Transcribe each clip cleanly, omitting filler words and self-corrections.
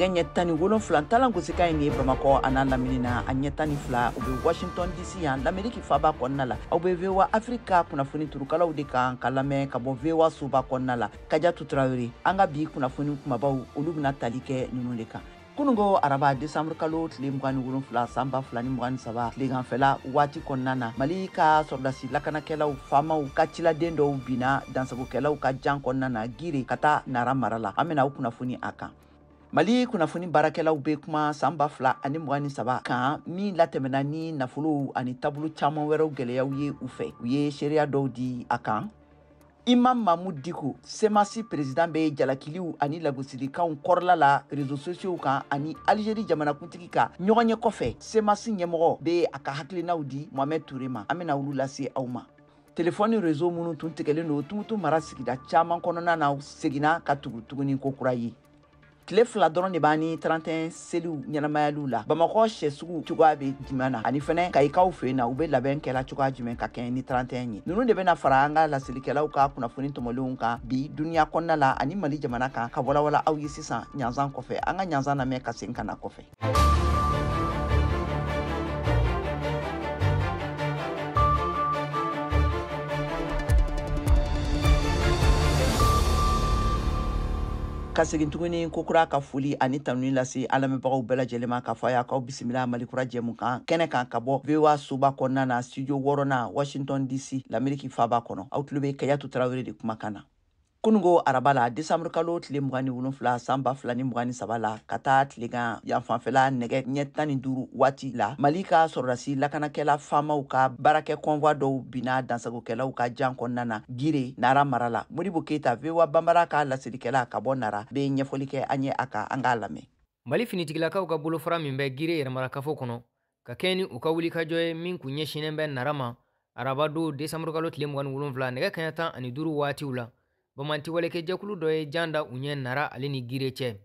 nɛgɛ ɲɛ 17 talankosika ye ni Bamakɔ a n'a lamini na a ɲɛ 12 u bɛ Washington DC yan l'Amérique faba kɔnɔna la aw bɛ VOA Africa kunnafoni turukalaw de kan ka lamɛn ka bɔ VOA soba kɔnɔna la Kadiatu Traoré an ka bi kunnafoni kumabaw olu bɛna tali kɛ ninnu de kan kunungo araba décembre kalo tile 27 san 2023 tileganfɛla waati kɔnɔna na Mali ka sɔrɔdasi lakanakɛlaw faamaw ka ciladen dɔw bina dansagokɛlaw ka jan kɔnɔna na gire ka taa Nara mara la an bɛna o kunnafoni a kan Mali kunnafoni baarakɛlaw bɛ kuma san 2023 kan min latɛmɛna ni nafolo ani tabulu caman wɛrɛw gɛlɛyaw ye u fɛ u ye seereya dɔw di a kan Imam Mahmoud Diko Semasi président bɛ jalakiliw ani lagosilikanw kɔrɔla la réseaux sociaux kan ani Algérie jamanakuntigi ka ɲɔgɔn ye kɔfɛ Semasi ɲɛmɔgɔ bɛ a ka hakilinaw di Mohamed Touré ma an bɛna olu lase aw ma téléphone réseau minnu tun tigɛlen don Tumutu mara sigida caman kɔnɔna na seginna ka tugu tuguni ko kura ye tile 2 dɔrɔn de b'a ni 31 seliw ɲɛnamayaliw la Bamakɔ sɛ sugu cogoya bɛ jumɛn na ani fɛnɛ Kayikaw fɛ na u bɛ labɛn kɛla cogoya jumɛn ka kɛɲɛ ni 31 ye ninnu de bɛna fara an ka lasilikɛlaw ka kunnafoni tɔmɔlenw kan bi duniya kɔnɔna la ani Mali jamana kan ka walawala aw ye sisan ɲanzan kɔfɛ an ka ɲanzan lamɛn ka segin ka na kɔfɛ ka segin tuguni kokura ka foli ani tanuni lase alamɛbagaw bɛɛ lajɛlen ma ka fɔ a y'aw bisimila Malikura jɛmu kan kɛnɛ kan ka bɔ VOA soba kɔnɔna na studio 6 Washington DC l'Amérique faba kɔnɔ aw tulo bɛ Kadiatu Traoré de kumakan na kunungo araba la décembre kalo tile 27 san 2023 la ka taa tilegan yanfanfɛla nɛgɛ ɲɛ 15 waati la Mali ka sɔrɔdasi lakanakɛla faamaw ka baarakɛ convoi dɔw bina dansagokɛlaw ka jan kɔnɔna na gire Nara mara la Modibo Keita VOA Bambara ka lasilikɛla ka bɔ Nara bɛ ɲɛfɔli kɛ an ye a kan an k'a lamɛn Mali finitigilakaw ka bolofara min bɛ gire yɛrɛmarakafo kɔnɔ ka kɛɲɛ ni u ka wulikajɔ ye min kun ɲɛsinnen bɛ Nara ma araba don décembre kalo tile 27 nɛgɛ kaɲɛ 15 waatiw la bamanti walekɛ jɛkulu dɔ ye jan da u ɲɛ Nara ale ni gire cɛ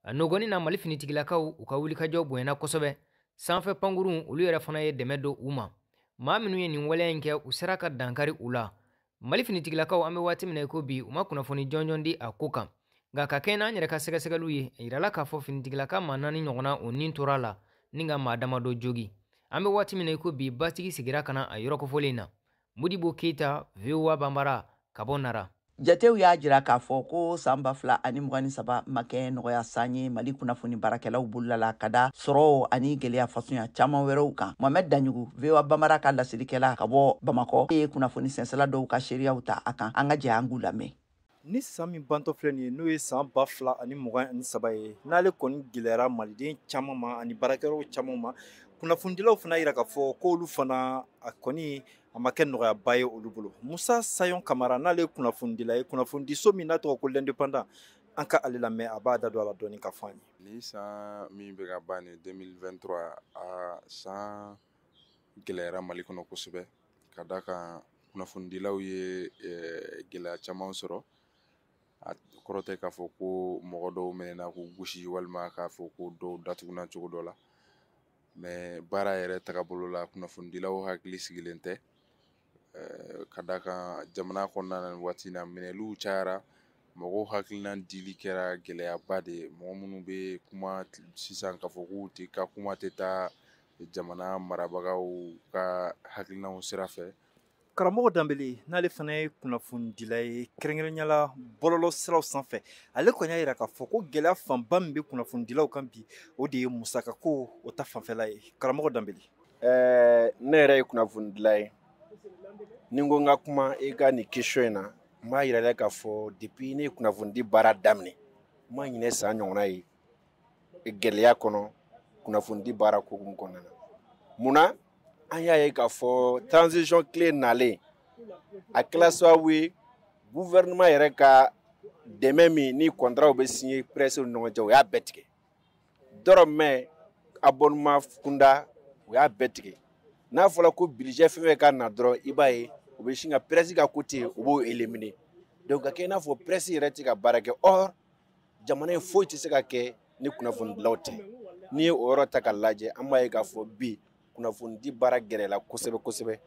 a nɔgɔni na Mali finitigilakaw u ka wulikajɔ bonyana kosɛbɛ sanfɛ pankurun olu yɛrɛ fana ye dɛmɛ don u ma maa minnu ye nin waleya in kɛ u sera ka dankari u la Mali finitigilakaw an bɛ waati minɛ ko bi u ma kunnafoni jɔnjɔn di a ko kan nka ka kɛɲɛ n'an yɛrɛ ka sɛgɛsɛgɛliw ye a yirala k'a fɔ finitigilaka maa 4 ɲɔgɔnna o nin tora la ni ka maa damadɔ jogi an bɛ waati minɛ ko bi batigi sigira ka na a yɔrɔ kofɔlen na Modibo Keita VOA Bambara ka bɔ Nara jatew y'a jira k'a fɔ ko san 2023 ma kɛ nɔgɔya san ye Mali kunnafoni baarakɛlaw bolila la ka da sɔrɔ ani gɛlɛya fasunya caman wɛrɛw kan Mohamed Danjugu VOA Bambara ka lasilikɛla ka bɔ Bamakɔ ye kunnafoni sɛnsɛla dɔw ka seereyaw ta a kan an ka jɛ an k'u lamɛn ni san min bantɔ filɛ nin ye n'o ye san 2023 ye n'ale kɔni gɛlɛyara maliden caman ma ani baarakɛlaw caman ma kunnafonidilaw fana yira k'a fɔ k'olu fana a kɔni a ma kɛ nɔgɔyaba ye olu bolo Musa Sayon Kamara n'ale ye kunnafonidila ye kunnafonidiso min n'a tɔgɔ ko l'Indépendant an ka ale lamɛn a b'a da don a la dɔɔni ka fɔ an ye ni san min bɛ ka ban ni 2023 a san gɛlɛyara Mali kɔnɔ kosɛbɛ ka da kan kunnafonidilaw ye gɛlɛya caman sɔrɔ a kɔrɔ tɛ k'a fɔ ko mɔgɔ dɔw minɛna k'u gosi walima k'a fɔ ko dɔw datuguna cogo dɔ la mais baara yɛrɛ tagabolo la kunnafonidilaw hakili sigilen tɛ ka da kan jamana kɔnɔna na waati na minɛliw cayara mɔgɔw hakilina dili kɛra gɛlɛyaba de ye mɔgɔ minnu bɛ kuma sisan k'a fɔ k'u tɛ ka kuma tɛ taa jamana marabagaw ka hakilinaw sira fɛ karamɔgɔ Danbele n'ale fana ye kunnafonidila ye kɛrɛnkɛrɛnyala bɔlɔlɔ siraw sanfɛ ale kɔni y'a jira k'a fɔ ko gɛlɛya fanba min bɛ kunnafonidilaw kan bi o de ye musakako o ta fanfɛla ye karamɔgɔ Danbele ne yɛrɛ ye kunnafonidila ye ni ko n ka kuma i ka nin question in na n b'a yirala k'a fɔ depuis ne ye kunnafonidi baara daminɛ n ma ɲinɛ san ɲɔgɔnna ye gɛlɛya kɔnɔ kunnafonidi baara hukumu kɔnɔna na munna an y'a ye k'a fɔ transition clé nalen a kɛla sababu ye gouvernement yɛrɛ ka dɛmɛ min ni contrat bɛ signé presse ni ɲɔgɔn cɛ o y'a bɛɛ tigɛ dɔrɔmɛ abonnement kunda o y'a bɛɛ tigɛ n'a fɔra ko budget fɛn fɛn ka na dɔrɔn i b'a ye o bɛ sin ka presse ka côté o b'o éliminer donc ka kɛ i n'a fɔ presse yɛrɛ tɛ ka baara kɛ or jamana in foyi tɛ se ka kɛ ni kunnafonidilaw tɛ n'i ye o yɔrɔ ta ka lajɛ an b'a ye k'a fɔ bi kunnafonidi baara gɛrɛla kosɛbɛ kosɛbɛ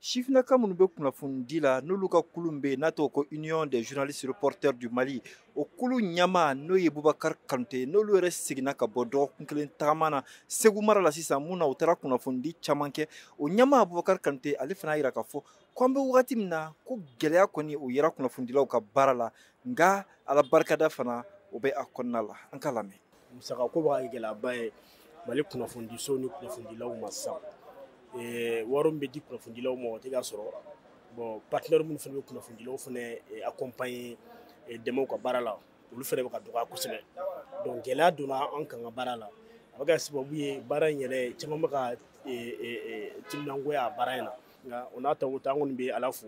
sifinaka minnu bɛ kunnafoni la n'olu ka kulu bɛ n'a tɔgɔ ko Union des journalistes reporters du Mali o kulu ɲama n'o ye Boubacar Kanouté n'olu yɛrɛ seginna ka bɔ dɔgɔkun kelen tagama na Segu mara la sisan mun na u taara kunnafoni caman kɛ o ɲama Boubacar Kanouté ale fana yira ka fɔ ko an bɛ wagati min na ko gɛlɛya kɔni o yera kunnafonidilaw ka baara la nka ala barikada fana o bɛ a kɔnɔna la an ka lamɛn. Musaka ko b'a gɛlɛyaba ye Mali kunnafonidiso ni kunnafonidilaw ma sisan wari min bɛ di kunnafonidilaw ma o tɛ ka sɔrɔ bon partenaire minnu fana bɛ kunnafonidilaw fana accompagner dɛmɛw ka baara la olu fana bɛ ka dɔgɔya kosɛbɛ donc gɛlɛya donna an kan ka baara la a bɛ ka sababu ye baara in yɛrɛ caman bɛ ka timinangoya a baara in na nka o n'a ta o ta an kɔni bɛ ala fo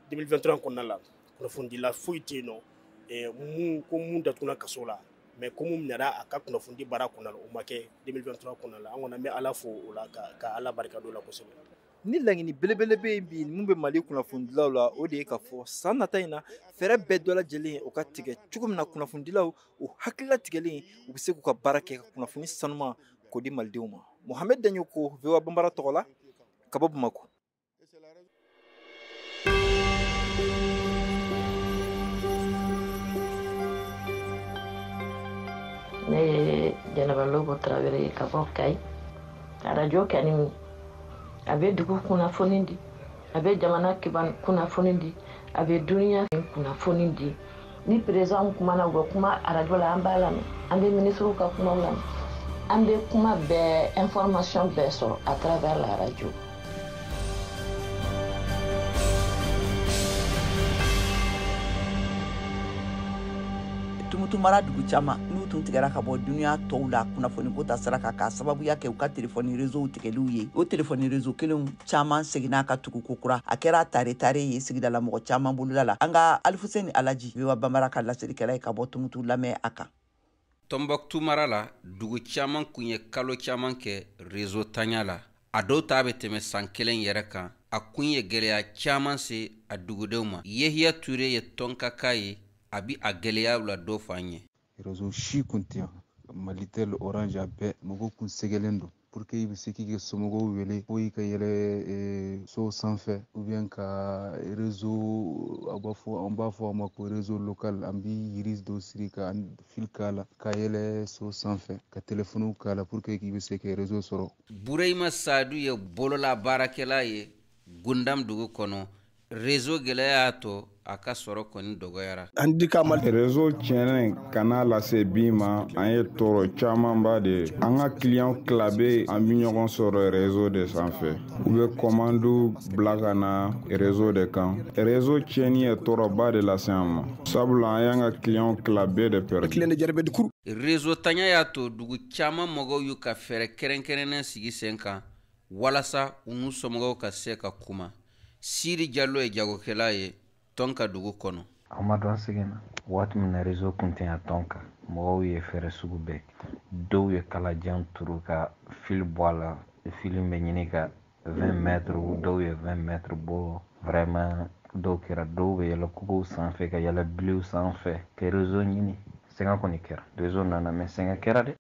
2023 kɔnɔna la kunnafonidila foyi tɛ yen nɔ mun datugula kaso la mais ko mun minɛra a ka kunnafoni baara kɔnɔna la o ma kɛ 2023 kɔnɔna la an kɔni bɛ ala fo o la ka ala barika don o la kosɛbɛ. Ni laɲini belebele bɛ yen bi mun bɛ Mali kunnafonidilaw la o de ye ka fɔ san nata in na fɛɛrɛ bɛɛ dɔ lajɛlen o ka tigɛ cogo min na kunnafonidilaw o hakilila tigɛlen u bɛ se k'u ka baara kɛ ka kunnafoni sanuma k'o di malidenw ma. Mohamed Daɲo ko VOA Bambara tɔgɔ la ka bɔ Bamako. Ne ye Jɛnɛba Lobo Tarawele ka bɔ Kayi radio kɛni a bɛ dugu kunnafoni di a bɛ jamana kiban kunnafoni di a bɛ duniya kunnafoni di ni président kumana u bɛ kuma radio la an b'a lamɛn an bɛ ministre ka kumaw lamɛn an bɛ kuma bɛɛ information bɛɛ sɔrɔ à travers la radio. Tumutumara dugu caman n'u tun tigɛra ka bɔ duniya tɔw la kunnafoni ko ta saraka ka sababuya kɛ u ka telefɔni réseau tigɛliw ye o telefɔni réseau kelenw caman seginna ka tugu ko kura a kɛra tare ye sigidala mɔgɔ caman boloda la an ka Alifuseni Alaji VOA Bambara ka lasirikɛla ye ka bɔ Tumutu lamɛn a kan. Tombouctou mara la dugu caman kun ye kalo caman kɛ réseau tanya la a dɔw ta bɛ tɛmɛ san kelen yɛrɛ kan a kun ye gɛlɛya caman se a dugudenw ma Yehiya Ture ye tɔnka ka ye a bi a gɛlɛyaw la dɔ fɔ an ye. Réseau si kun tɛ yan Malitel Orange a bɛɛ mɔgɔw kun sɛgɛlen don pour que i bɛ se k'i ka somɔgɔw wele fo i ka yɛlɛ so sanfɛ ou bien ka réseau an b'a fɔ a ma ko réseau local an bi yiri dɔ siri ka fil k'a la ka yɛlɛ so sanfɛ ka téléphone k'a la pour que k'i bɛ se ka réseau sɔrɔ. Burayima Sadu ye bolola baarakɛla ye Gundam dugu kɔnɔ réseau gɛlɛya y'a to a ka sɔrɔ kɔni dɔgɔyara. Réseau tiɲɛnen kana lase bi ma an ye tɔɔrɔ camanba de an ka client kilabe an bi ɲɔgɔn sɔrɔ réseau de sanfɛ u bɛ commande bila ka na réseau de kan réseau tiɲɛni ye tɔɔrɔba de lase an ma sabula an y'an ka client kilabe de perdre. Réseau tanya y'a to dugu caman mɔgɔw y'u ka fɛɛrɛ kɛrɛnkɛrɛnnen sigi sen kan walasa u n'u somɔgɔw ka se ka kuma. Siri Jallo ye jagokɛla ye Tonka dugu kɔnɔ. Amadu an seginna waati min na réseau kun tɛ yan Tonka mɔgɔw ye fɛɛrɛ sugu bɛɛ dɔw ye kalajan turu ka fil bɔ a la fil bɛ ɲini ka 20 mètres dɔw ye 20 mètres bɔ vraiment dɔw kɛra dɔw bɛ yɛlɛ kogow sanfɛ ka yɛlɛ bilew sanfɛ ka réseau ɲini sɛgɛn kɔni kɛra réseau nana mais sɛgɛn kɛra dɛ.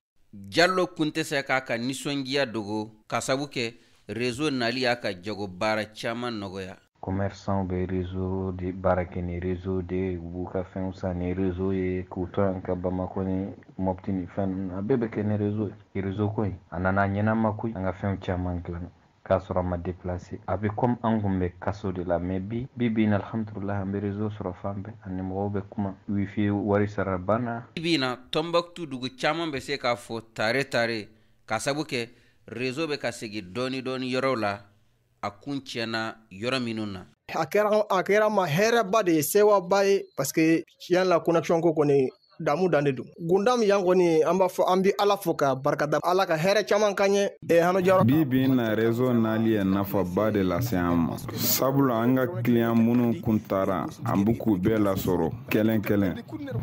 Jallo kun tɛ se k'a ka nisɔndiya dogo ka sabu kɛ réseau nali y'a ka jago baara caman nɔgɔya. Commerçant bɛ réseau de baara kɛ ni réseau de u b'u ka fɛnw san ni réseau ye k'u to yan ka Bamako ni Mopti ni fɛn a bɛɛ bɛ kɛ ni réseau ye réseau ko in a nana ɲɛnama koyi an ka fɛnw caman dilan k'a sɔrɔ a ma déplacer a bɛ comme an kun bɛ kaso de la mais bi in na alhamdulillah an bɛ réseau sɔrɔ fan bɛɛ ani mɔgɔw bɛ kuma wifi wari sara banna. Bi in na Tombouctou dugu caman bɛ se k'a fɔ tare k'a sabu kɛ réseau bɛ ka segin dɔɔni yɔrɔw la a kun tiɲɛna yɔrɔ minnu na. A kɛra ma hɛrɛba de ye sewaba ye parce que tiɲɛ la connexion ko kɔni damu dan de don. Gundam yan kɔni an b'a fɔ an bɛ ala fo ka barikada ala ka hɛrɛ caman kan ye Hano Jaro. Bi in na réseau nali ye nafaba de lase an ma sabula an ka client minnu kun taara an bɛ k'u bɛɛ lasɔrɔ kelen kelen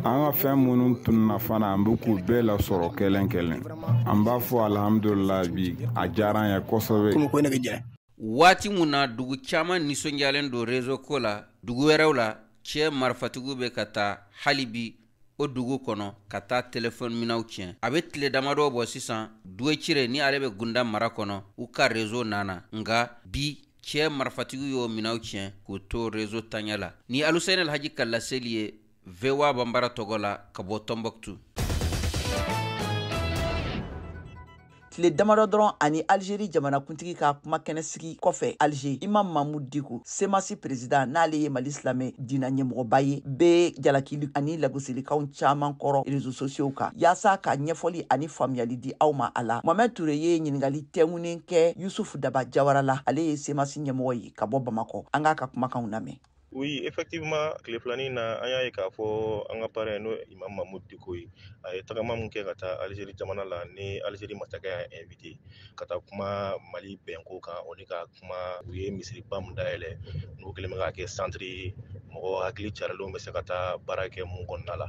an ka fɛn minnu tununa fana an bɛ k'u bɛɛ lasɔrɔ kelen kelen an b'a fɔ alhamdulillah bi a diyara an ye kosɛbɛ. Waati mun na dugu caman nisɔndiyalen don réseau ko la dugu wɛrɛw la cɛ marifatigiw bɛ ka taa hali bi o dugu kɔnɔ ka taa téléphone minɛw tiɲɛ a bɛ tile damadɔ bɔ sisan Doué Ciré ni ale bɛ Gunda mara kɔnɔ u ka réseau nana nka bi cɛ marifatigiw y'o minaw tiɲɛ k'o to réseau taɲa la ni Alusein Alhaji Kalla Seli ye VOA Bambara tɔgɔ la ka bɔ Tombouctou. tile damadɔ dɔrɔn ani Algérie jamanakuntigi ka kuma kɛnɛ sigi kɔfɛ Alger Imam Mahmoud Dicko semasi président n'ale ye Mali silamɛ diina ɲɛmɔgɔba ye bee jalakili ani lagosilikanw caman kɔrɔ réseaux sociaux kan yaasa ka ɲɛfɔli ani faamuyali di aw ma a la. Mohamed Touré ye ɲiningali tɛŋunen kɛ Yusuf Daba Jawara la, ale ye semasi ɲɛmɔgɔ ye ka bɔ Bamakɔ. An k'a ka kumakanw lamɛn. Oui, effectivement, tile filanin na an y'a ye k'a fɔ an ka parrain n'o Imam Mahmoud Dicko ye a ye tagama min kɛ ka taa Algérie jamana la ni Algérie masakɛ y'a invité ka taa kuma Mali bɛnko kan o ni ka kuma u ye misiriba min dayɛlɛ n'u kɛlen bɛ k'a kɛ centre ye mɔgɔ hakili carilenw bɛ se ka taa baara kɛ mun kɔnɔna la.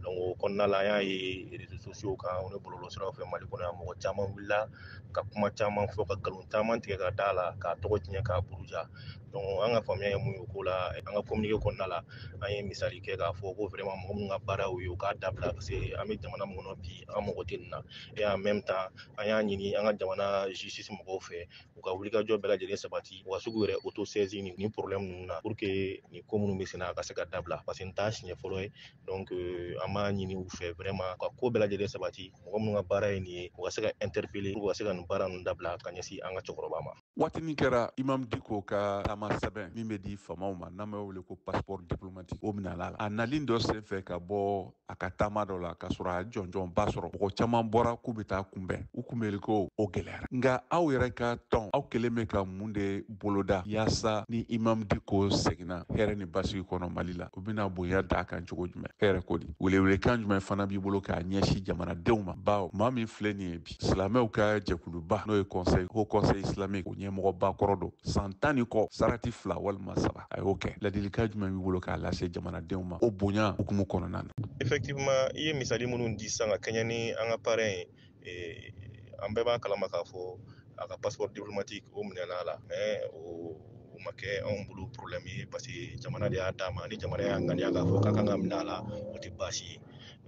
Donc o kɔnɔna la an y'a ye réseaux sociaux kan o ni bɔlɔlɔsiraw fɛ Mali kɔnɔ yan mɔgɔ caman wulila ka kuma caman fɔ ka nkalon caman tigɛ ka da la k'a tɔgɔ tiɲɛ k'a buruja. Donc an ka faamuya ye mun ye o ko la an ka communiqué kɔnɔna la an ye misali kɛ k'a fɔ ko vraiment mɔgɔ minnu ka baara y'o ye u k'a dabila parce que an bɛ jamana min kɔnɔ bi an mago tɛ nin na et en même temps an y'a ɲini an ka jamana justice mɔgɔw fɛ u ka wulikajɔ bɛɛ lajɛlen sabati u ka se k'u yɛrɛ auto-saisir nin problème ninnu na pour que nin ko minnu bɛ senna a ka se ka dabila parce que nin t'a siɲɛ fɔlɔ ye. Donc an b'a ɲini u fɛ vraiment ka ko bɛɛ lajɛlen sabati mɔgɔ minnu ka baara ye nin ye u ka se ka interpeller u ka se ka nin baara ninnu dabila ka ɲɛsin an ka cɛkɔrɔba ma. Waati min kɛra Imam Dicko ka taama sɛbɛn min bɛ di famaw ma n'an bɛ wele ko passeport diplomatique o minɛ la a nalen dɔ senfɛ ka bɔ a ka taama dɔ la ka sɔrɔ a jɔnjɔnba sɔrɔ mɔgɔ caman bɔra k'u bɛ taa kunbɛn u kunbɛli ko o gɛlɛyara nka aw yɛrɛ ka tɔn aw kelen bɛ ka mun de boloda yaasa ni Imam Dicko seginna hɛrɛ ni basigi kɔnɔ Mali la u bɛna bonya d'a kan cogo jumɛn hɛrɛ ko di welewelekan jumɛn fana b'i bolo k'a ɲɛsin jamanadenw ma bawo maa min filɛ nin ye bi silamɛw ka jɛkuluba n'o ye Haut Conseil islamique o ɲɛmɔgɔba kɔrɔ don san 10 ni kɔ sarati 2 walima 3 a y'o kɛ ladilikan jumɛn b'i bolo k'a lase jamanadenw ma o bonya hukumu kɔnɔna na. Effectivement i ye misali minnu di sisan ka kɛɲɛ ni an ka parrain ye an bɛɛ b'a kalama k'a fɔ a ka passeport diplomatique o minɛna la mais o ma kɛ anw bolo problème ye parce que jamana de y'a d'a ma ni jamana y'a ŋaniya k'a fɔ k'a kan ka minɛ a la o tɛ baasi ye.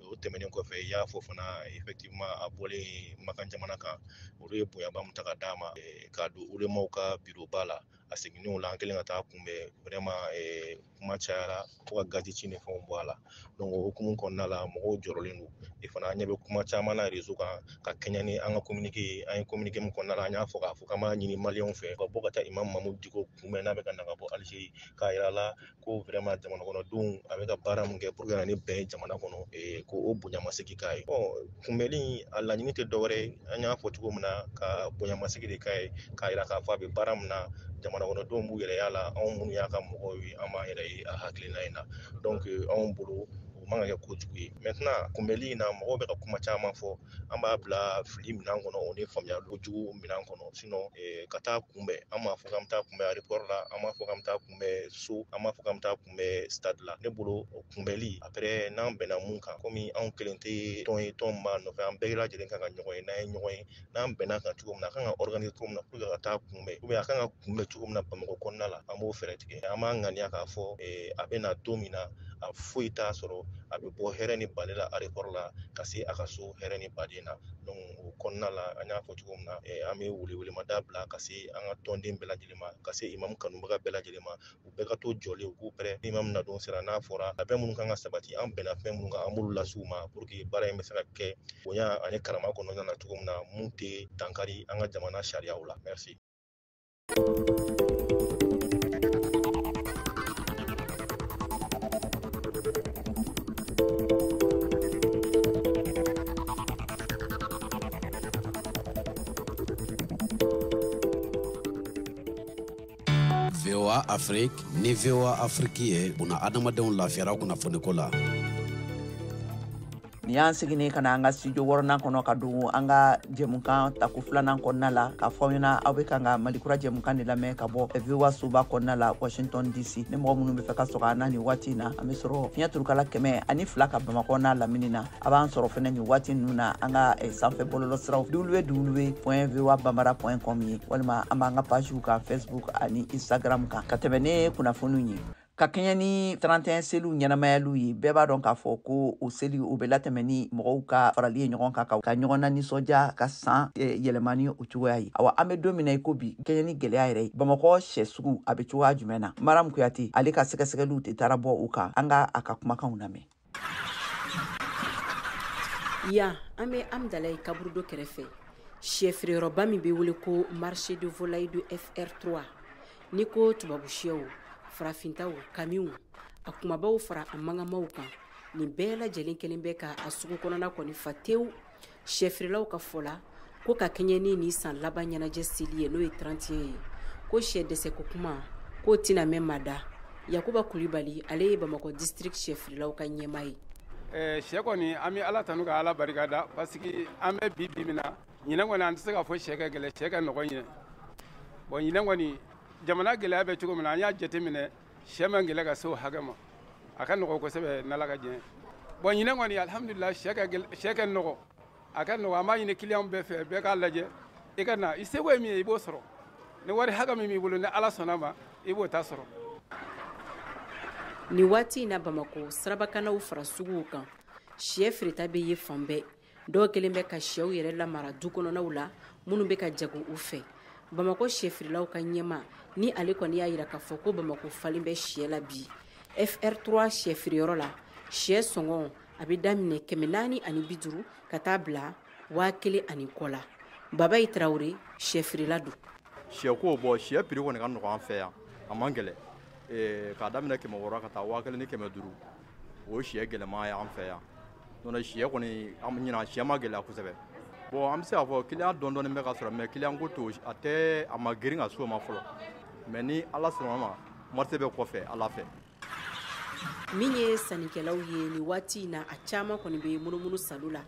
O tɛmɛnen kɔfɛ i y'a fɔ fana effectivement a bɔlen Makan jamana kan olu ye bonyaba min ta ka d'a ma k'a don ulemaw ka bureau ba la a seginn'o la an kɛlen ka taa kunbɛn vraiment kuma cayara fo ka gazi ci ni fɛnw bɔ a la. Donc o hukumu kɔnɔna la mɔgɔw jɔrɔlen don et fana an ɲɛ bɛ kuma caman na réseau kan ka kɛɲɛ ni an ka communiqué ye an ye communiqué min kɔnɔna la an y'a fɔ k'a fɔ k'an b'a ɲini maliyɛnw fɛ ka bɔ ka taa Imam Mahmoud Dicko kunbɛn n'a bɛ ka na ka bɔ Algérie k'a yira la ko vraiment jamana kɔnɔdenw a bɛ ka baara min kɛ pour que ka na ni bɛn ye jamana kɔnɔ ko o bonyamasegin k'a ye. Kunbɛnni a laɲini tɛ dɔwɛrɛ ye an y'a fɔ cogo min na ka bonyamasegin de k'a ye k'a yira k'a fɔ a bɛ baara min na jamana kɔnɔdenw b'u yɛrɛ y'a la anw minnu y'a ka mɔgɔw ye an b'an yɛrɛ ye a hakilina in na donc anw bolo o man ka kɛ kojugu ye. Maintenant kunbɛnli in na mɔgɔw bɛ ka kuma caman fɔ an b'a bila fili minɛn kɔnɔ o ni faamuyali kojugu minɛn kɔnɔ sinon ka taa kunbɛn an m'a fɔ k'an bɛ taa kunbɛn aéroport la an m'a fɔ k'an bɛ taa kunbɛn so an m'a fɔ k'an bɛ taa kunbɛn stade la ne bolo o kunbɛnli après n'an bɛnna mun kan komi anw kelen tɛ tɔn ye tɔn min b'a nɔfɛ an bɛɛ lajɛlen kan ka ɲɔgɔn ye n'an ye ɲɔgɔn ye n'an bɛnna kan cogo min na a kan ka organiser cogo min na pour que ka taa kunbɛn ou bien a kan ka kunbɛn cogo min na Bamakɔ kɔnɔna la an b'o fɛɛrɛ tigɛ an b'an ŋaniya k'a fɔ a bɛ na don min na a foyi t'a sɔrɔ a bɛ bɔ hɛrɛ ni baden la aéroport la ka se a ka so hɛrɛ ni baden na donc o kɔnɔna la an y'a fɔ cogo min na an bɛ welewelemada bila ka se an ka tɔnden bɛɛ lajɛlen ma ka se imam kanubaga bɛɛ lajɛlen ma u bɛɛ ka to jɔlen u k'u pɛrɛ ni imam nadon sera n'a fɔra labɛn minnu kan ka sabati an bɛnna fɛn minnu kan an b'olu lase u ma pour que baara in bɛ se ka kɛ bonya ani karama kɔnɔna na cogo min na mun tɛ dankari an ka jamana sariyaw la merci. VOA Afrique ni VOA Afrique ye buna adamadenw lafiyara kunnafoniko la. Ni y'an seginne ka na an ka studio wɔɔrɔnan kɔnɔ ka don an ka jɛmukan tako filanan kɔnɔna la k'a fɔ aw ɲɛna aw bɛ kan ka Malikura jɛmukan de lamɛn ka bɔ VOA soba kɔnɔna la Washington DC ni mɔgɔ minnu bɛ fɛ ka sɔgɔ an na nin waati in na an bɛ sɔrɔ fiɲɛ turukala 102 ka Bamakɔ n'a lamini na a b'an sɔrɔ fɛnɛ nin waati ninnu na an ka sanfɛ bɔlɔlɔsiraw www.voabambara.com ye walima an b'an ka pagew kan Facebook ani Instagram kan ka tɛmɛ ne kunnafoniw ye ka kɛɲɛ ni 31 seliw ɲɛnamayaliw ye bɛɛ b'a dɔn k'a fɔ ko o seli o bɛ latɛmɛ ni mɔgɔw ka farali ye ɲɔgɔn kan ka ɲɔgɔn na nisɔndiya ka san yɛlɛmani o cogoya ye awa an bɛ don min na i ko bi kɛɲɛ ni gɛlɛya yɛrɛ ye bamakɔ sɛ sugu a bɛ cogoya jumɛn na maram kuyate ale ka sɛgɛsɛgɛliw de taara bɔ u kan an ka a ka kumakanw lamɛn ya an bɛ amdalayi kaburu dɔ kɛrɛfɛ sɛfeereyɔrɔba min bɛ wele ko marché de volaille de FR3 ni ko tubabu sɛw farafintaw kamiw a kumabaw fara a mangamaw kan nin bɛɛ lajɛlen kelen bɛ ka a sugu kɔnɔna kɔni fa tewu sɛfeerelaw ka fɔ la ko ka kɛɲɛ ni san laban ɲɛnajɛ seli ye n'o ye 31 ye ko sɛ dɛsɛ ko kuma k'o tɛna mɛn mada yakuba kulibali ale ye bamakɔ district sɛfeerelaw ka ɲɛmaa ye sɛ kɔni an bɛ ala tanu ka ala barika da parce que an bɛ bi min na ɲinɛ kɔni an tɛ se ka fɔ sɛ ka gɛlɛ sɛ ka nɔgɔ ɲinɛ bon ɲinɛ kɔni jamana gɛlɛya bɛ cogo min na an y'a jateminɛ sɛ man gɛlɛ ka se o hakɛ ma a ka nɔgɔ kosɛbɛ n'ala ka diɲɛ bon ɲinɛ kɔni alhamdulillah sɛ ka nɔgɔ a ka nɔgɔ an b'a ɲini client bɛɛ fɛ bɛɛ k'a lajɛ i ka na i seko ye min ye i b'o sɔrɔ ni wari hakɛ min b'i bolo ni ala sɔnna ma i b'o ta sɔrɔ ni waati in na bamakɔ sarabakanaw fara suguw kan sɛ feereta bɛ ye fan bɛɛ dɔw kelen bɛ ka sɛw yɛrɛ lamara du kɔnɔnaw la minnu bɛ ka jago u fɛ bamakɔ sɛfeerelaw ka ɲɛma ni ale kɔni y'a yira k'a fɔ ko bamakɔ falen bɛ sɛ la bi FR3 sɛfeereyɔrɔ la sɛ sɔngɔ a bɛ daminɛ 450 ka taa bila 1000 kɔ la babayi tarawele sɛfeerela don sɛko bɔ sɛ prix kɔni ka nɔgɔ an fɛ yan a man gɛlɛ k'a daminɛ 600 ka taa 1500 o sɛ gɛlɛma ye an fɛ yan nɔnɔ sɛ kɔni an ɲina sɛ ma gɛlɛya kosɛbɛ bon an bɛ se k'a fɔ client dɔɔni bɛ ka sɔrɔ mais client ko to a ma girin ka so ma fɔlɔ mais ni ala sɔnna ma marché bɛ kɔfɛ ala fɛ min ye sannikɛlaw ye ni waati in na a caman kɔni bɛ munumunu salu la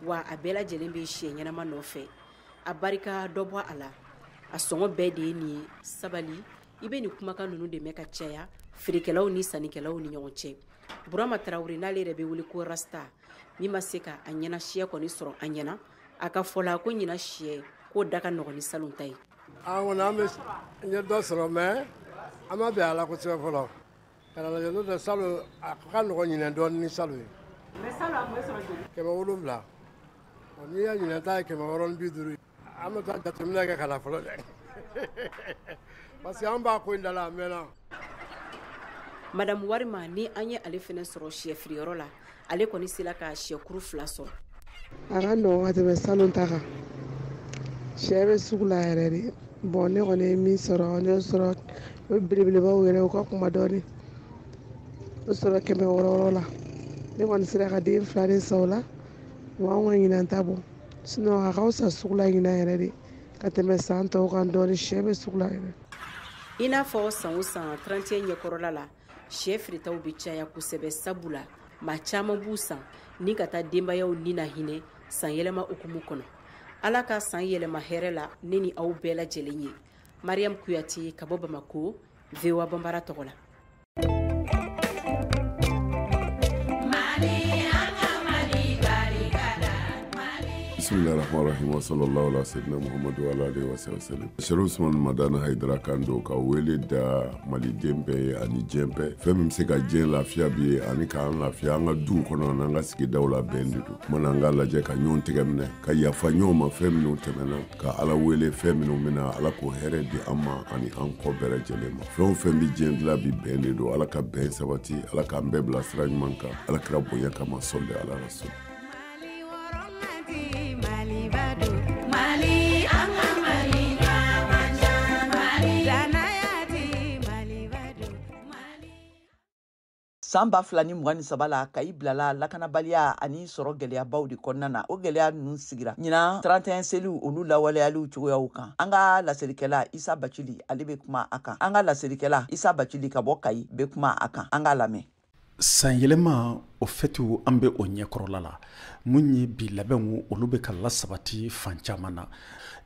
wa a bɛɛ lajɛlen bɛ sɛ ɲɛnama nɔfɛ a barika dɔ bɔ a la a sɔngɔ bɛɛ de ye nin ye sabali i bɛ nin kumakan ninnu de mɛn ka caya feerekɛlaw ni sannikɛlaw ni ɲɔgɔn cɛ burama tarawele n'ale yɛrɛ bɛ wele ko rasta min ma se ka a ɲɛna sɛ kɔni sɔrɔ a ɲɛna a ka fɔ la ko ɲina sɛ k'o da ka nɔgɔn ni salon ta ye an kɔni an bɛ ɲɛ dɔ sɔrɔ mais an ma bɛn a la kosɛbɛ fɔlɔ ka na lajɛ n'o tɛ salon a ka nɔgɔn ɲinɛ dɔɔni ni salon ye mais salon a tun bɛ sɔrɔ joli 700 n'i y'a ɲinɛ ta ye 650 an bɛ taa jateminɛ kɛ ka na fɔlɔ dɛ parce que an b'a ko in da la a mɛnna madame warima ni an ye ale fɛnɛ sɔrɔ sɛfeereyɔrɔ la ale kɔni sera ka sɛkuru 2 sɔrɔ a ka nɔgɔn ka tɛmɛ salon ta kan sɛ bɛ sugu la yɛrɛ de bon ne kɔni ye min sɔrɔ ne sɔrɔ o belebelebaw yɛrɛ o ka kuma dɔɔni o sɔrɔ 600 la ne kɔni sera ka den 2 de san o la wa an ka ɲinan ta bɔ sinon a ka fisa sugu la ɲinan yɛrɛ de ka tɛmɛ san tɔw kan dɔɔni sɛ bɛ sugu la yɛrɛ i n'a fɔ san o san 31 ɲɛkɔrɔla la sɛ feeretaw bɛ caya kosɛbɛ sabula maa caman b'u san ni ka taa denbayaw ni na hinɛ san yɛlɛma hukumu kɔnɔ ala ka san yɛlɛma hɛrɛ la ne ni aw bɛɛ lajɛlen ye mariam kuyate ka bɔ bamako VOA Bambara tɔgɔ la Bismillahirrahmanirrahim wa sallallahu ala sayyidina Muhammadu wa alihi wa sallam. Sheikh Usman Madana Haidara Kando ka wele da maliden bɛɛ ani diɲɛ bɛɛ fɛn min bɛ se ka diɲɛ lafiya bi ye ani k'an lafiya an ka duw kɔnɔ n'an ka sigidaw la bɛn de don. Kumana an ka lajɛ ka ɲɔgɔn tɛgɛ minɛ ka yafa ɲɔgɔn ma fɛn minnu tɛmɛna ka ala wele fɛn minnu bɛna ala k'o hɛrɛ di an ma ani an kɔ bɛɛ lajɛlen ma. Fɛn o fɛn bɛ diɲɛ dilan bi bɛn de don ala ka bɛn sabati ala k'an bɛɛ bila sira ɲuman kan ala kira bonya kama sɔli ala rasul. san 2023 la ka i bilala lakanabaliya ani sɔrɔ gɛlɛyabaw de kɔnɔna na o gɛlɛya ninnu sigira ɲina 31 seliw olu lawaleyaliw cogoyaw kan an ka laserikɛla isa bacili ale bɛ kuma a kan an ka laserikɛla isa bacili ka bɔ kayi bɛ kuma a kan an ka lamɛn san yɛlɛma o fɛtiw an bɛ o ɲɛkɔrɔla la mun ye bi labɛnw olu bɛ ka lasabati fan caman na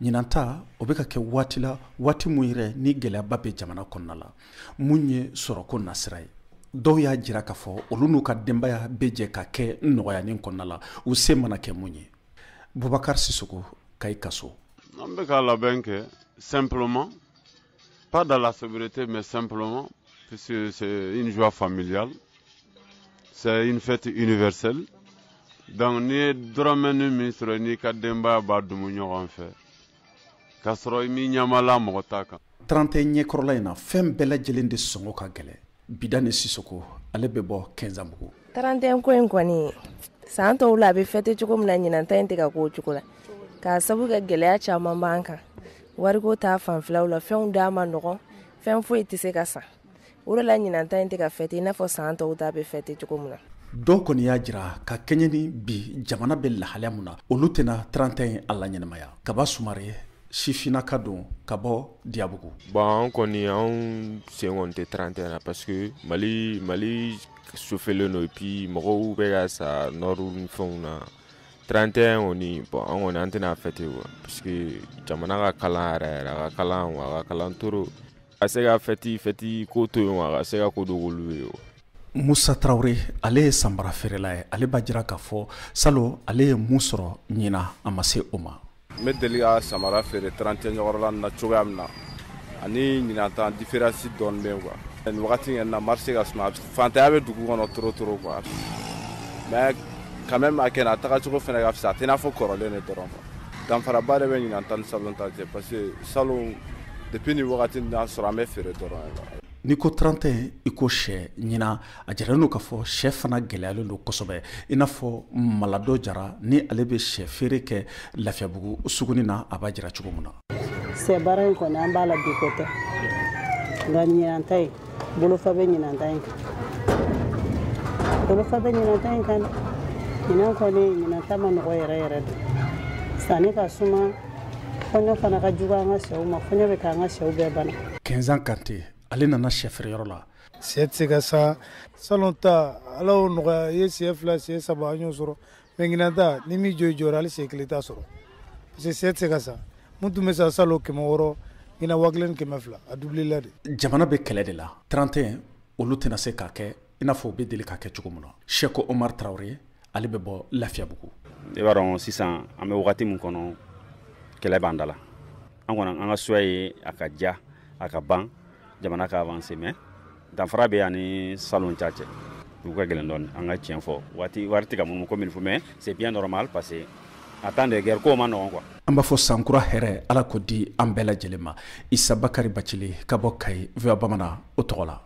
ɲinanta o bɛ ka kɛ waati la waati mun yɛrɛ ni gɛlɛyaba bɛ jamana kɔnɔna la mun ye sɔrɔko nasira ye dɔw y'a jira k'a fɔ olu n'u ka denbaya bɛ jɛ ka kɛ nɔgɔyanin kɔnɔna la u se mana kɛ mun ye Bubakar Sisoko kayi kaso an bɛ ka labɛn kɛ simplement pas dans la sécurité mais simplement puisque c'est une joie familiale, c'est une fête universelle. Donc ni dromenu misro ni kademba badumu ɲɔgɔn fɛ k'a sɔrɔ I m'i ɲamala mɔgɔ ta kan. 31 ɲɛkɔrɔla in na fɛn bɛɛ lajɛlen de sɔngɔ ka gɛlɛ. Bidane Sisoko ale bɛ bɔ Kɛnzambugu. 31 ko in kɔni san tɔw la a bɛ fɛte cogo min na ɲinan ta in tɛ ka k'o cogo la k'a sabu kɛ gɛlɛya caman b'an kan wariko t'a fanfilaw la fɛnw d'a ma nɔgɔn fɛn foyi tɛ se ka san o de la ɲinan ta in tɛ ka fɛte I n'a fɔ san tɔw ta bɛ fɛte cogo min na. Dɔw kɔni y'a jira ka kɛɲɛ ni bi jamana bɛ lahalaya mun na olu tɛna 31 a la ɲɛnamaya. Kaba Sumare sifinaka don ka bɔ Diabugu. Bon an kɔni anw sen kɔni tɛ 31 na parce que Mali sofelen don et puis mɔgɔw bɛ ka sa nord ni fɛnw na 31 kɔni bon an kɔni an tɛna fêter quoi parce que jamana ka kalan yɛrɛ a ka kalan toro a se ka fêti ko to yen a ka se ka ko dogolu ye. Musa Traoré ale ye sanbara feerela ye ale b'a jira k'a fɔ salo ale ye mun sɔrɔ ɲina a ma se o ma. N bɛ deli ka samara feere 31 ɲɔgɔnla na cogoya min na ani ɲinatan différence dɔɔni bɛ quoi. Nin wagati in na marché ka suma fantanya bɛ dugu kɔnɔ trop quoi mais quand même a kɛnɛ a tagacogo fɛnɛ ka fisa a tɛ n'a fɔ kɔrɔlen de dɔrɔn quoi. Danfaraba de bɛ ɲinatan ni salon ta cɛ parce que salon depuis nin wagati in na sɔrɔ an bɛ feere dɔrɔn. Ni ko 31 I ko sɛ ɲina a jaralen don k'a fɔ sɛ fana gɛlɛyalen don kosɛbɛ I n'a fɔ Malado Jara ni ale bɛ sɛ feere kɛ Lafiyabugu suguni na a b'a jira cogo min na. Sɛ baara in kɔni an b'a la bi ko tɛ nka ɲinanta in bolofa bɛ ɲinanta in kan bolofa bɛ ɲinanta in kan ɲinan kɔni ɲinanta ma nɔgɔ yɛrɛ de sanni ka suma kɔɲɔ fana ka jugu an ka sɛw ma kɔɲɔ bɛ k'an ka sɛw bɛɛ bana. 15 ans Kante ale nana sɛ feereyɔrɔ la. Sɛ tɛ se ka sa salon ta ala y'o nɔgɔya I ye sɛ 2 sɛ 3 an y'o sɔrɔ mais ɲinan ta ni min jɔra hali sɛ 1 t'a sɔrɔ parce que sɛ tɛ se ka sa mun tun bɛ sa salon 600 ɲinan 1200 a doublé de. Jamana bɛ kɛlɛ de la 31 olu tɛna se k'a kɛ I n'a fɔ u bɛ deli k'a kɛ cogo min na. Seko Omar Traoré ale bɛ bɔ Lafiyabugu. I b'a dɔn sisan an bɛ wagati min kɔnɔ kɛlɛ b'an da la an kɔni an ka souhait ye a ka ja a ka ban jamana ka avancer mais danfara bɛ ani salon cɛ u ka gɛlɛn dɔɔni an ka tiɲɛ fɔ wari tɛ ka munumunu comme il faut mais c'est bien normal parce que en temps de guerre ko ma nɔgɔn quoi. An b'a fɔ sankura hɛrɛ ala ko di an bɛɛ lajɛlen ma Isa Bakari Bacili ka bɔ Kayi VOA Bamanan o tɔgɔ la.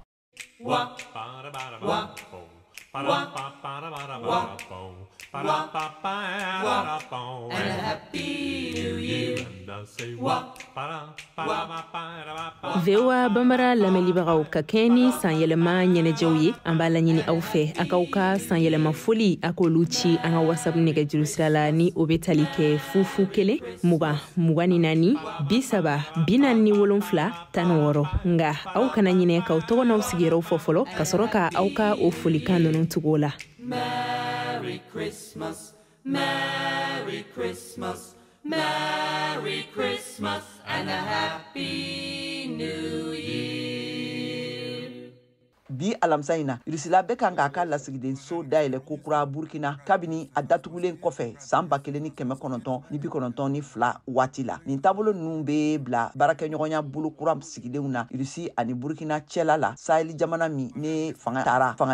VOA Bambara lamɛnlibagaw ka kɛɲɛ ni sanyɛlɛma ɲɛnajɛw ye an b'a laɲini aw fɛ a k'aw ka sanyɛlɛma foli a k'olu ci an ka WhatsApp nɛgɛjuru sira la ni o bɛ tali kɛ 00 20 24 30 47 16 nga aw kana ɲinɛ k'aw tɔgɔ n'aw sigiyɔrɔw fɔ fɔlɔ ka sɔrɔ ka aw ka o folikan ninnu tugu la. Merry Christmas, Merry Christmas, Merry Christmas, and a Happy New Year. Bi alamisa ina irisila bɛ kan k'a ka lasigiden so dayɛlɛ kokura Burkina kabini a datugulen kɔfɛ san 1992 waati la nin taabolo ninnu bɛ bila baarakɛɲɔgɔnya bolo kura sigidenw na Irisi ani Burkina cɛla la Saheli jamana min ne fanga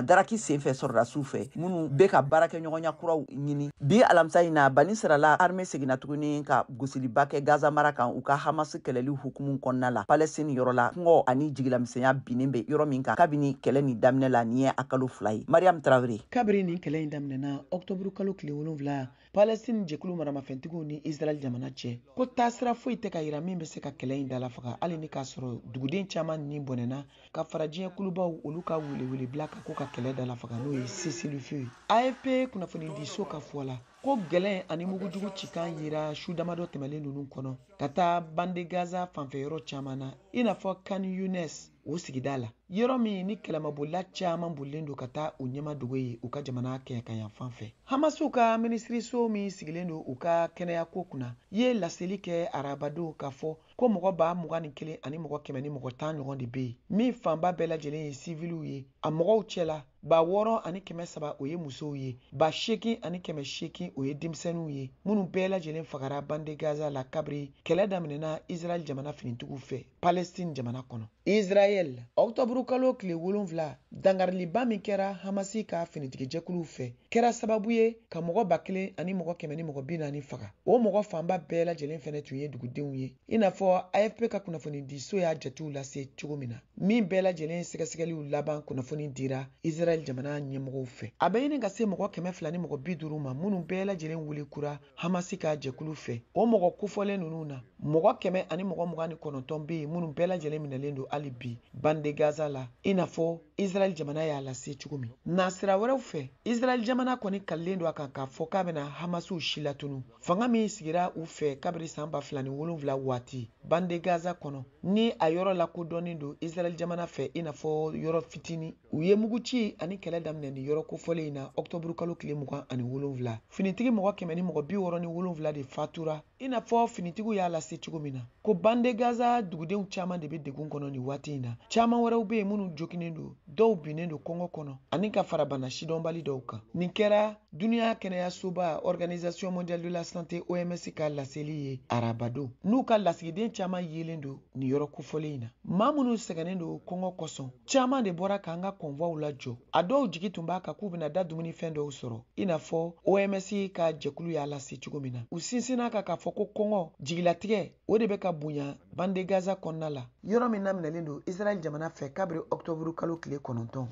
daraki senfɛ sɔrɔdasiw fɛ minnu bɛ ka baarakɛɲɔgɔnya kuraw ɲini bi alamisa ina bani sirala armée seginna tuguni ka gosiliba kɛ Gaza mara kan u ka Hamas kɛlɛli hukumu kɔnɔna la Palestine yɔrɔ la kɔngɔ ani jigilamisɛnya binnen bɛ yɔrɔ min kan kabini kɛlɛ ni daminɛ la ni ye a kalo 2 ye. Mariam Traoré. Kabiri ni kɛlɛ in daminɛna Octobre kalo tile 7 Palestine jɛkulu maramafɛntigiw ni Israel jamana cɛ ko taasira foyi tɛ ka yira min bɛ se ka kɛlɛ in dalafaga hali ni k'a sɔrɔ duguden caman ni bɔnɛna ka fara diɲɛ kulubaw olu ka welewele bila ka ko ka kɛlɛ dalafaga n'o ye CCLF ye. AFP kunnafoni di so ka fɔ la ko gɛlɛn ani mugujugu cikan yira su damadɔ tɛmɛlen ninnu kɔnɔ ka taa bande Gaza fanfɛyɔrɔ caman na i n'a fɔ Khan Younes o sigida la yɔrɔ min ni kɛlɛmabolila caman bolilen don ka taa u ɲɛmadogo ye u ka jamana kɛ ka yan fan fɛ. Hamasiw ka minisiriso min sigilen don u ka kɛnɛya ko kunna ye laseli kɛ arabadenw k'a fɔ ko mɔgɔ 21 ani mɔgɔ 110 ɲɔgɔn de bɛ yen min fanba bɛɛ lajɛlen ye civiliw ye a mɔgɔw cɛla ba 6 ani 300 o ye musow ye ba 8 ani 800 o ye denmisɛnninw ye minnu bɛɛ lajɛlen fagara bande Gaza la kabiri kɛlɛ daminɛna Israel jamana finitigiw fɛ Palestine jamana kɔnɔ. Israel Octobre kalo tile 7 dangariliba min kɛra Hamasi ka finitigijɛkuluw fɛ kɛra sababu ye ka mɔgɔ 1000 ani mɔgɔ 100 ni mɔgɔ 40 faga. O mɔgɔ fanba bɛɛ lajɛlen fɛnɛ tun ye dugudenw ye. I n'a fɔ AFP ka kunnafoni di so y'a jatew lase cogo min na. Min bɛɛ lajɛlen sɛgɛsɛgɛliw laban kunnafoni dira Israel jamana ɲɛmɔgɔw fɛ. A bɛ ɲini ka se mɔgɔ 200 ni mɔgɔ 50 ma minnu bɛɛ lajɛlen wele kura Hamasi ka jɛkulu fɛ. O mɔgɔ kofɔlen ninnu na mɔgɔ 100 ani mɔgɔ 29 bɛ yen minnu bɛɛ lajɛlen minɛlen don hali bi bande Gaza la. I n'a fɔ Israel jamana y'a lase cogo min. Nasira wɛrɛw fɛ Israel jamana kɔni kalilen don a kan k'a fɔ k'a bɛna Hamasiw si latunu. Fanga min sigira u fɛ kabiri san 2007 waati bande Gaza kɔnɔ ni a yɔrɔ lakodɔnnen don Israel jamana fɛ i n'a fɔ yɔrɔ fitini. U ye muguci ani kɛlɛ daminɛ ni yɔrɔ kofɔlen in na Octobre kalo tile 27. Finitigi mɔgɔ 100 ni mɔgɔ 67 de fatura. I n'a fɔ finitigiw y'a lase cogo min na. Ko bande Gaza dugudenw caman de bɛ degun kɔnɔ ni waati in na. Caman wɛrɛw bɛ yen minnu jokinen don dɔw binnen don kɔngɔ kɔnɔ ani ka fara bana sidɔnbali dɔw kan. Nin kɛra duniya kɛnɛyasoba Organisation mondiale de la santé OMS ka laseli ye arabadon. N'u ka lasigiden caman yelen don ni yɔrɔ kofɔlen in na. Maa minnu sɛgɛnnen don kɔngɔ kosɔn caman de bɔra k'an ka kɔnvɔw lajɔ. A dɔw jigi tun b'a kan k'u bɛna da dumunifɛn dɔw sɔrɔ. I n'a fɔ OMS ka jɛkulu y'a lase cogo min na. U sinsinna kan k'a fɔ ko kɔngɔ jigilatigɛ o de bɛ ka bonya bande Gaza kɔnɔna la. Yɔrɔ min naminɛlen don Israel jamana fɛ kabiri Octobre kalo tile 9.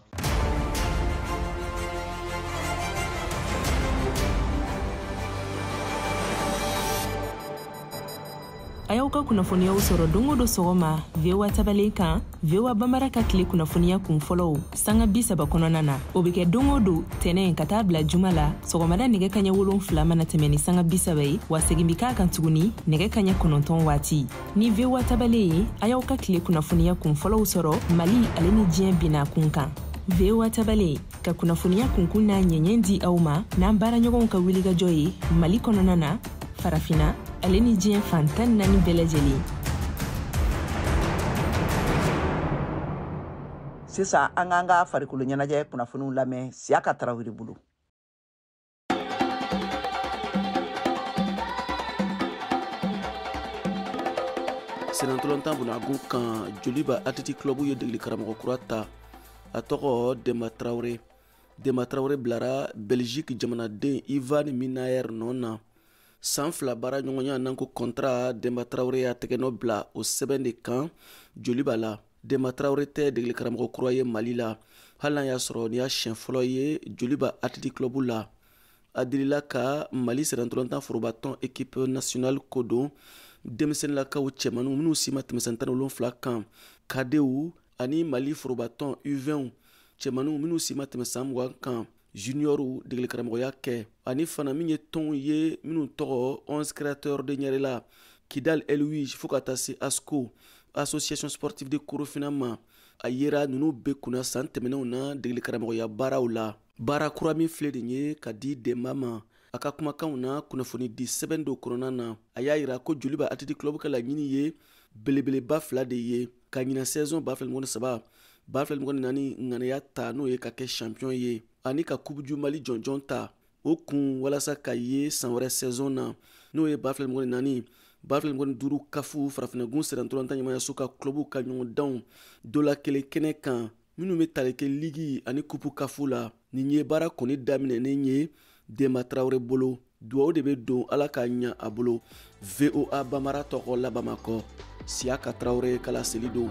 A y'aw ka kunnafoniyaw sɔrɔ don o don sɔgɔma VOA tabalen kan VOA Bambara ka tile kunnafoniya kun fɔlɔw sanga 30 kɔnɔna na o bɛ kɛ don o don tɛnɛn ka taa bila juma la sɔgɔmada nɛgɛ kaɲɛ 7 mana tɛmɛ ni sanga 30 ye wa segin bi k'a kan tuguni nɛgɛ kaɲɛ 9 waati ni VOA tabalen ye a y'aw ka tile kunnafoniya kun fɔlɔw sɔrɔ Mali ale ni diɲɛ bina kun kan VOA tabalen ka kunnafoniya kunkun n'a ɲɛɲɛ di aw ma n'an baaraɲɔgɔnw ka wulikajɔ ye Mali kɔnɔna na farafina ale ni diɲɛ fantan 4 bɛɛ lajɛlen. Sisan an k'an ka farikolo ɲɛnajɛ kunnafoniw lamɛn Siyaka Tarawele bolo. Senatolontan Bunagu kan Joliba Athletic Club ye degeli karamɔgɔ kura ta a tɔgɔ Demba Traoré. Demba Traoré bilara Belgique jamanaden Ivan Minaer nɔ na. San 2 baara ɲɔgɔnya n'an ko contrat Demba Traoré y'a tɛgɛ nɔ bila o sɛbɛn de kan Joliba la. Demba Traoré tɛ degeli karamɔgɔ kura ye Mali la hali n'a y'a sɔrɔ nin y'a siɲɛ fɔlɔ ye Joliba Athletic Club la. A delila ka Mali senatolontan forobatɔn équipe nationale ko don denmisɛnnilakaw cɛmanninw minnu si ma tɛmɛ san 17 kan kadew ani Mali forobatɔn U20 cɛmanninw minnu si ma tɛmɛ san 20 kan juniorw degeli karamɔgɔya kɛ ani fana min ye tɔnw ye minnu tɔgɔ 11 créateurs de ɲɛrɛ Kidal Elwij fo ka taa se ASCO Association Sportive de Korofina ma a yera ninnu bɛ kunna san tɛmɛnenw na degeli karamɔgɔya baaraw la. Baara kura min filɛ nin ye ka di Demba ma a ka kumakanw na kunnafoni di sɛbɛn dɔ kɔnɔna na a y'a yira ko Joliba Athletic Club ka laɲini ye belebeleba 2 de ye ka ɲina saison 2023 2024 ŋaniya ta n'o ye ka kɛ champion ye ani ka Coupe du Mali jɔnjɔn ta o kun walasa ka ye san wɛrɛ saison na n'o ye 2024 2025 kafu farafinnagun senatolontan ɲɛmayaso ka clubw ka ɲɔgɔndanw dɔ la kelen kɛnɛ kan minnu bɛ tali kɛ ligi ani kupu kafu la. Nin ye baara kɔni daminɛnen ye Demba Traoré bolo. Duwawu de bɛ don Ala ka ɲa a bolo. VOA Bambara tɔgɔ la Bamakɔ Siyaka Traoré kala seli don.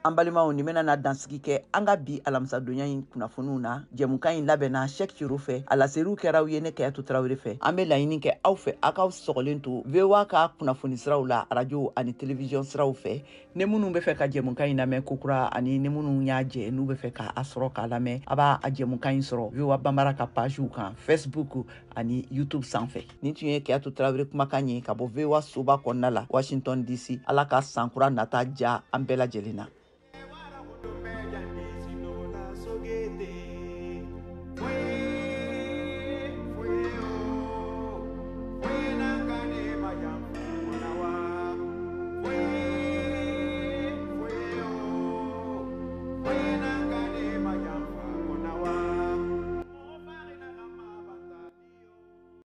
An balimaw ni bena na dansigi kɛ an ka bi alamisadonya in kunnafoniw na jɛmukan in labɛnna Cheick Thiro fɛ a laseriw kɛraw ye ne Kayatu Tarawele fɛ an bɛ laɲini kɛ aw fɛ aw ka sɔgɔlen to VOA ka kunnafoni siraw la radio ani télévision siraw fɛ ne minnu bɛ fɛ ka jɛmukan in lamɛn kokura ani ne minnu y'a jɛ n'u bɛ fɛ k'a sɔrɔ k'a lamɛn a b'a jɛmukan in sɔrɔ VOA Bambara ka pagew kan Facebook ani YouTube sanfɛ. Nin tun ye Kayatu Tarawele kumakan ye ka bɔ VOA soba kɔnɔna la Washington DC. Ala ka sankura nata ja an bɛɛ lajɛlen na.